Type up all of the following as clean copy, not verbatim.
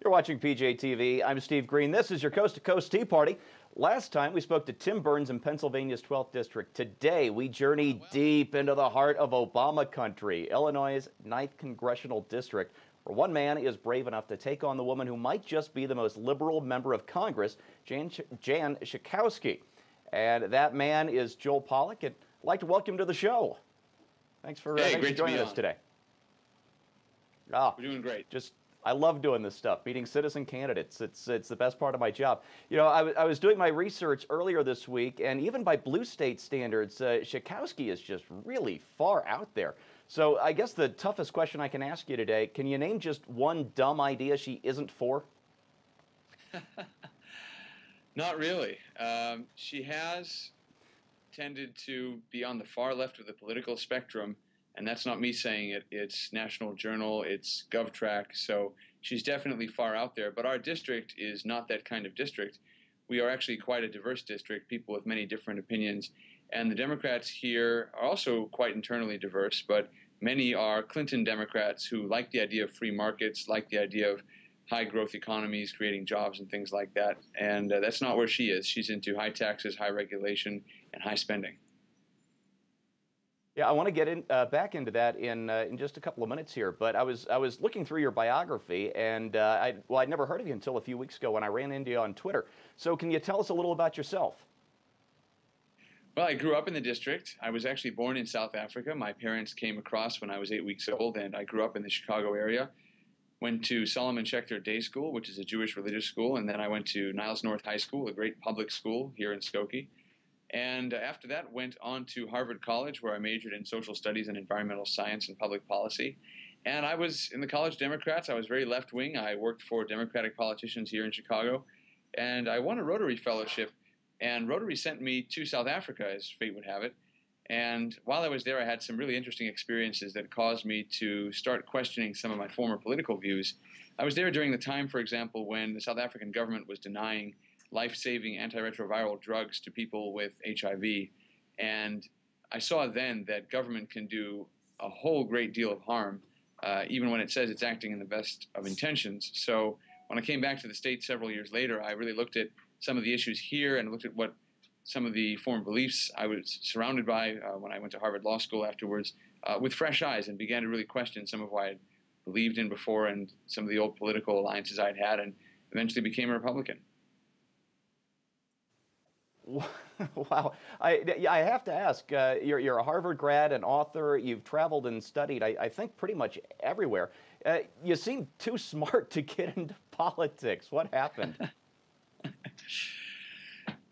You're watching PJTV. I'm Steve Green. This is your Coast to Coast Tea Party. Last time we spoke to Tim Burns in Pennsylvania's 12th District. Today we journey deep into the heart of Obama country, Illinois' 9th Congressional District, where one man is brave enough to take on the woman who might just be the most liberal member of Congress, Jan Schakowsky. And that man is Joel Pollack, and I'd like to welcome him to the show. Thanks for joining us today. We're doing great. I love doing this stuff, meeting citizen candidates. It's the best part of my job. You know, I was doing my research earlier this week, and even by blue state standards, Schakowsky is just really far out there. So I guess the toughest question I can ask you today, can you name just one dumb idea she isn't for? Not really. She has tended to be on the far left of the political spectrum, and that's not me saying it. It's National Journal, it's GovTrack, so she's definitely far out there. But our district is not that kind of district. We are actually quite a diverse district, people with many different opinions. And the Democrats here are also quite internally diverse, but many are Clinton Democrats who like the idea of free markets, like the idea of high growth economies, creating jobs and things like that. And that's not where she is. She's into high taxes, high regulation, and high spending. Yeah, I want to get back into that in just a couple of minutes here. But I was looking through your biography, and I'd never heard of you until a few weeks ago when I ran into you on Twitter. So can you tell us a little about yourself? Well, I grew up in the district. I was actually born in South Africa. My parents came across when I was 8 weeks old, and I grew up in the Chicago area. Went to Solomon Schechter Day School, which is a Jewish religious school, and then I went to Niles North High School, a great public school here in Skokie. And after that, went on to Harvard College, where I majored in social studies and environmental science and public policy. And I was in the College Democrats. I was very left-wing. I worked for Democratic politicians here in Chicago. And I won a Rotary Fellowship. And Rotary sent me to South Africa, as fate would have it. And while I was there, I had some really interesting experiences that caused me to start questioning some of my former political views. I was there during the time, for example, when the South African government was denying life-saving antiretroviral drugs to people with HIV. And I saw then that government can do a whole great deal of harm, even when it says it's acting in the best of intentions. So when I came back to the state several years later, I really looked at some of the issues here and looked at what some of the former beliefs I was surrounded by when I went to Harvard Law School afterwards with fresh eyes, and began to really question some of what I had believed in before and some of the old political alliances I'd had, and eventually became a Republican. Wow. I have to ask, you're a Harvard grad, an author, you've traveled and studied, I think, pretty much everywhere. You seem too smart to get into politics. What happened?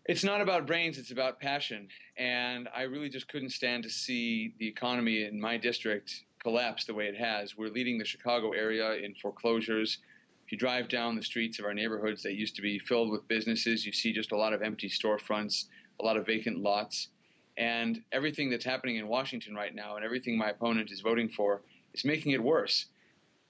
It's not about brains, it's about passion. And I really just couldn't stand to see the economy in my district collapse the way it has. We're leading the Chicago area in foreclosures. If you drive down the streets of our neighborhoods that used to be filled with businesses, you see just a lot of empty storefronts, a lot of vacant lots. And everything that's happening in Washington right now and everything my opponent is voting for is making it worse.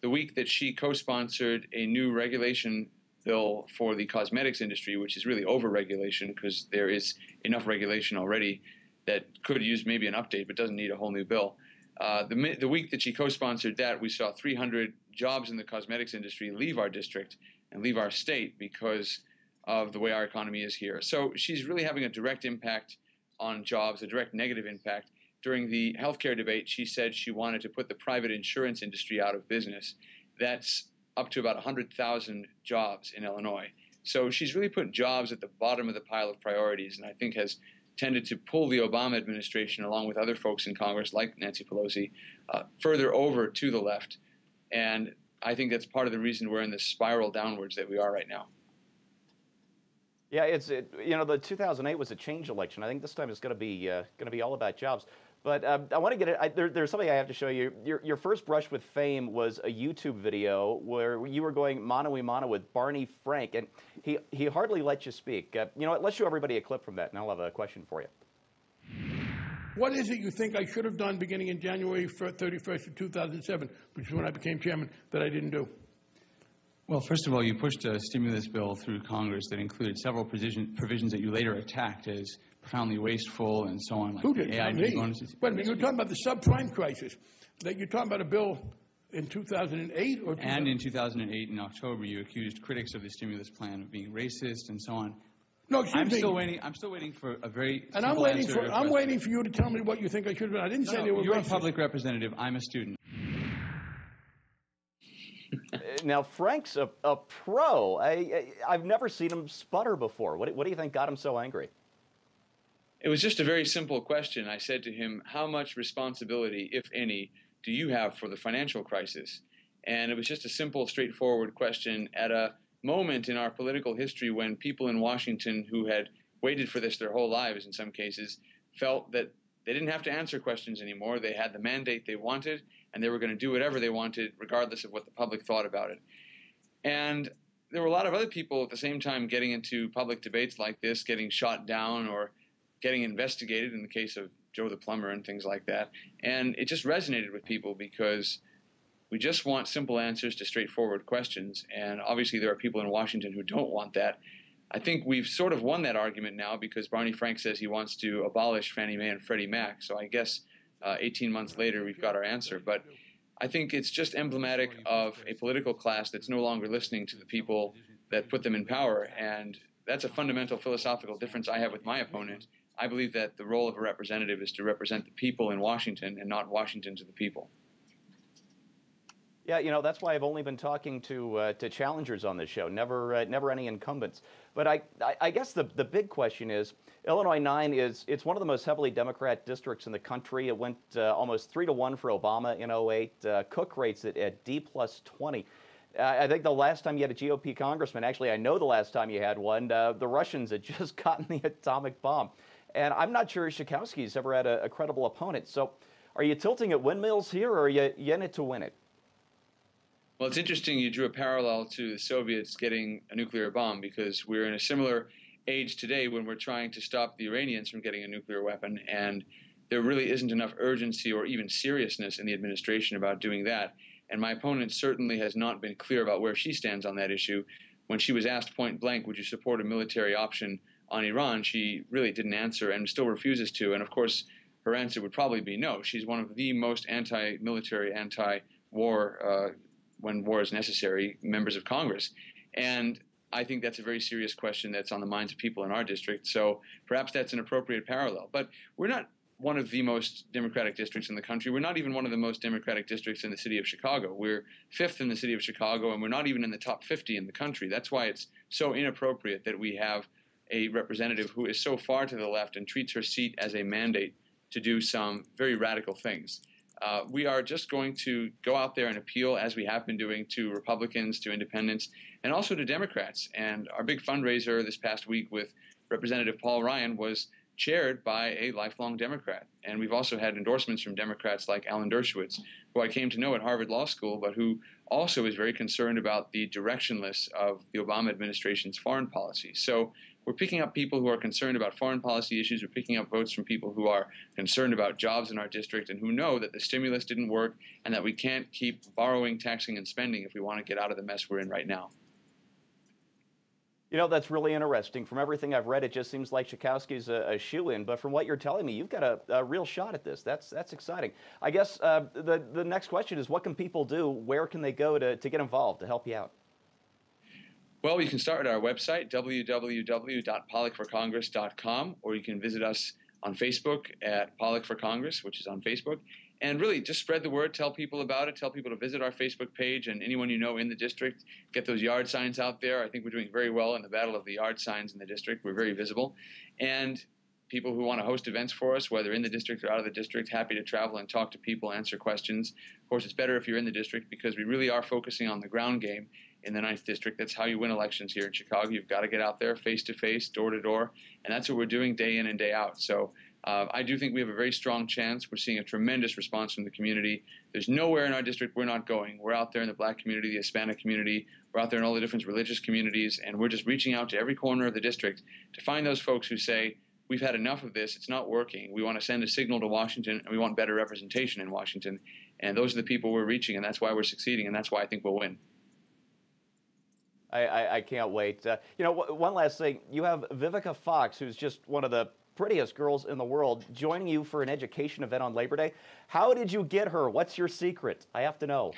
The week that she co-sponsored a new regulation bill for the cosmetics industry, which is really over-regulation because there is enough regulation already that could use maybe an update but doesn't need a whole new bill. The week that she co-sponsored that, we saw 300 jobs in the cosmetics industry leave our district and leave our state because of the way our economy is here. So she's really having a direct impact on jobs, a direct negative impact. During the healthcare debate, she said she wanted to put the private insurance industry out of business. That's up to about 100,000 jobs in Illinois. So she's really put jobs at the bottom of the pile of priorities, and I think has tended to pull the Obama administration, along with other folks in Congress like Nancy Pelosi, further over to the left. And I think that's part of the reason we're in this spiral downwards that we are right now. Yeah, you know, the 2008 was a change election. I think this time it's going to be all about jobs. But I want to get it. There's something I have to show you. Your first brush with fame was a YouTube video where you were going mano a mano with Barney Frank, and he hardly let you speak. You know what? Let's show everybody a clip from that, and I'll have a question for you. What is it you think I should have done beginning in January 31st of 2007, which is when I became chairman, that I didn't do? Well, first of all, you pushed a stimulus bill through Congress that included several provisions that you later attacked as profoundly wasteful and so on. Like Who did? AIG bonuses. Wait a minute, you're talking about the subprime crisis. That you're talking about a bill In 2008 or And in 2008, in October, you accused critics of the stimulus plan of being racist and so on. No, excuse I'm me. still waiting for a very And simple answer to your I'm question. waiting for you to tell me what you think I should have done. I didn't say they were You're racist. a public representative. I'm a student. Now, Frank's a pro. I've never seen him sputter before. What do you think got him so angry? It was just a very simple question. I said to him, how much responsibility, if any, do you have for the financial crisis? And it was just a simple, straightforward question at a moment in our political history when people in Washington who had waited for this their whole lives, in some cases, felt that they didn't have to answer questions anymore. They had the mandate they wanted, and they were going to do whatever they wanted, regardless of what the public thought about it. And there were a lot of other people at the same time getting into public debates like this, getting shot down or getting investigated in the case of Joe the plumber and things like that. And it just resonated with people because we just want simple answers to straightforward questions. And obviously there are people in Washington who don't want that. I think we've sort of won that argument now because Barney Frank says he wants to abolish Fannie Mae and Freddie Mac. So I guess 18 months later we've got our answer. But I think it's just emblematic of a political class that's no longer listening to the people that put them in power. And that's a fundamental philosophical difference I have with my opponent. I believe that the role of a representative is to represent the people in Washington and not Washington to the people. Yeah, that's why I've only been talking to challengers on this show, never any incumbents. But I guess the big question is, Illinois 9 it's one of the most heavily Democrat districts in the country. It went almost 3-1 for Obama in 2008. Cook rates it at D+20. I think the last time you had a GOP congressman, actually I know the last time you had one, the Russians had just gotten the atomic bomb. And I'm not sure Schakowsky's ever had a credible opponent. So are you tilting at windmills here, or are you in it to win it? Well, it's interesting you drew a parallel to the Soviets getting a nuclear bomb because we're in a similar age today when we're trying to stop the Iranians from getting a nuclear weapon, and there really isn't enough urgency or even seriousness in the administration about doing that. And my opponent certainly has not been clear about where she stands on that issue. When she was asked point blank, would you support a military option on Iran, she really didn't answer and still refuses to. And of course, her answer would probably be no. She's one of the most anti-military, anti-war, when war is necessary, members of Congress. And I think that's a very serious question that's on the minds of people in our district. So perhaps that's an appropriate parallel. But we're not one of the most Democratic districts in the country. We're not even one of the most Democratic districts in the city of Chicago. We're 5th in the city of Chicago, and we're not even in the top 50 in the country. That's why it's so inappropriate that we have a representative who is so far to the left and treats her seat as a mandate to do some very radical things. We are just going to go out there and appeal, as we have been doing, to Republicans, to independents, and also to Democrats. And our big fundraiser this past week with Representative Paul Ryan was chaired by a lifelong Democrat. And we've also had endorsements from Democrats like Alan Dershowitz, who I came to know at Harvard Law School, but who also is very concerned about the directionless of the Obama administration's foreign policy. So we're picking up people who are concerned about foreign policy issues. We're picking up votes from people who are concerned about jobs in our district and who know that the stimulus didn't work and that we can't keep borrowing, taxing, and spending if we want to get out of the mess we're in right now. That's really interesting. From everything I've read, it just seems like Schakowsky's a shoo-in. But from what you're telling me, you've got a real shot at this. That's exciting. I guess the next question is, what can people do? Where can they go to get involved, to help you out? Well, you can start at our website, www.pollockforcongress.com, or you can visit us on Facebook at Pollock for Congress, which is on Facebook. And really, just spread the word, tell people about it, tell people to visit our Facebook page, and anyone you know in the district, get those yard signs out there. I think we're doing very well in the battle of the yard signs in the district. We're very visible. And people who want to host events for us, whether in the district or out of the district, happy to travel and talk to people, answer questions. Of course, it's better if you're in the district because we really are focusing on the ground game in the 9th District. That's how you win elections here in Chicago. You've got to get out there face-to-face, door-to-door, and that's what we're doing day in and day out. So I do think we have a very strong chance. We're seeing a tremendous response from the community. There's nowhere in our district we're not going. We're out there in the Black community, the Hispanic community. We're out there in all the different religious communities, and we're just reaching out to every corner of the district to find those folks who say, we've had enough of this, it's not working. We want to send a signal to Washington, and we want better representation in Washington. And those are the people we're reaching, and that's why we're succeeding, and that's why I think we'll win. I can't wait. One last thing. You have Vivica Fox, who's just one of the prettiest girls in the world, joining you for an education event on Labor Day. How did you get her? What's your secret? I have to know.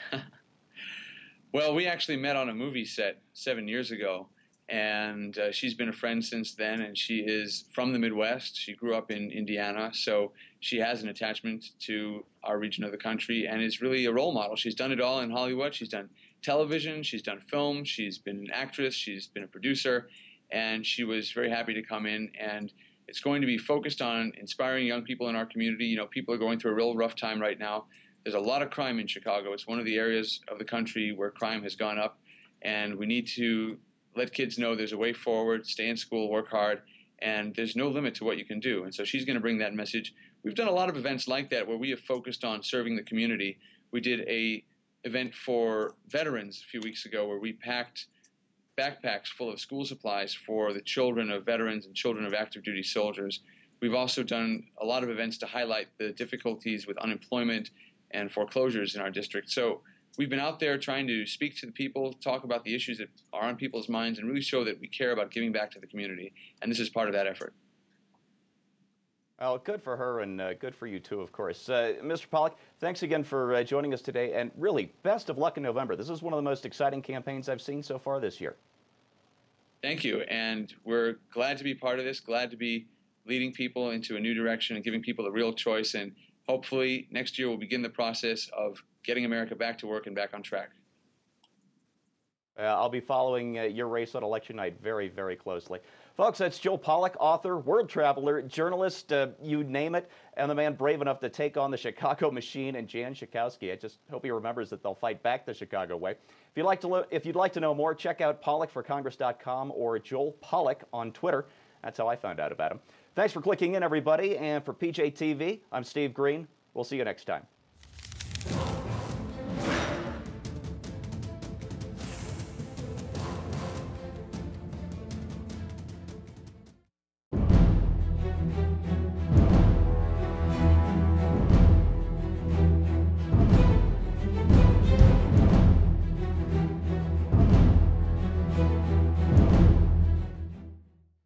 Well, we actually met on a movie set 7 years ago, and she's been a friend since then, and she is from the Midwest. She grew up in Indiana, so she has an attachment to our region of the country and is really a role model. She's done it all in Hollywood. She's done television, she's done film, she's been an actress, she's been a producer, and she was very happy to come in. And it's going to be focused on inspiring young people in our community. You know, people are going through a real rough time right now. There's a lot of crime in Chicago. It's one of the areas of the country where crime has gone up, and we need to let kids know there's a way forward, stay in school, work hard, and there's no limit to what you can do. And so she's going to bring that message. We've done a lot of events like that where we have focused on serving the community. We did a event for veterans a few weeks ago where we packed backpacks full of school supplies for the children of veterans and children of active duty soldiers. We've also done a lot of events to highlight the difficulties with unemployment and foreclosures in our district. So we've been out there trying to speak to the people, talk about the issues that are on people's minds, and really show that we care about giving back to the community. And this is part of that effort. Well, good for her and good for you too, of course. Mr. Pollack, thanks again for joining us today, and really, best of luck in November. This is one of the most exciting campaigns I've seen so far this year. Thank you, and we're glad to be part of this, glad to be leading people into a new direction and giving people a real choice. And hopefully next year we'll begin the process of getting America back to work and back on track. I'll be following your race on election night very, very closely. Folks, that's Joe Pollack, author, world traveler, journalist, you name it, and the man brave enough to take on the Chicago machine and Jan Schakowsky. I just hope he remembers that they'll fight back the Chicago way. If you'd like to know more, check out PollackForCongress.com or Joel Pollack on Twitter. That's how I found out about him. Thanks for clicking in, everybody, and for PJTV, I'm Steve Green. We'll see you next time.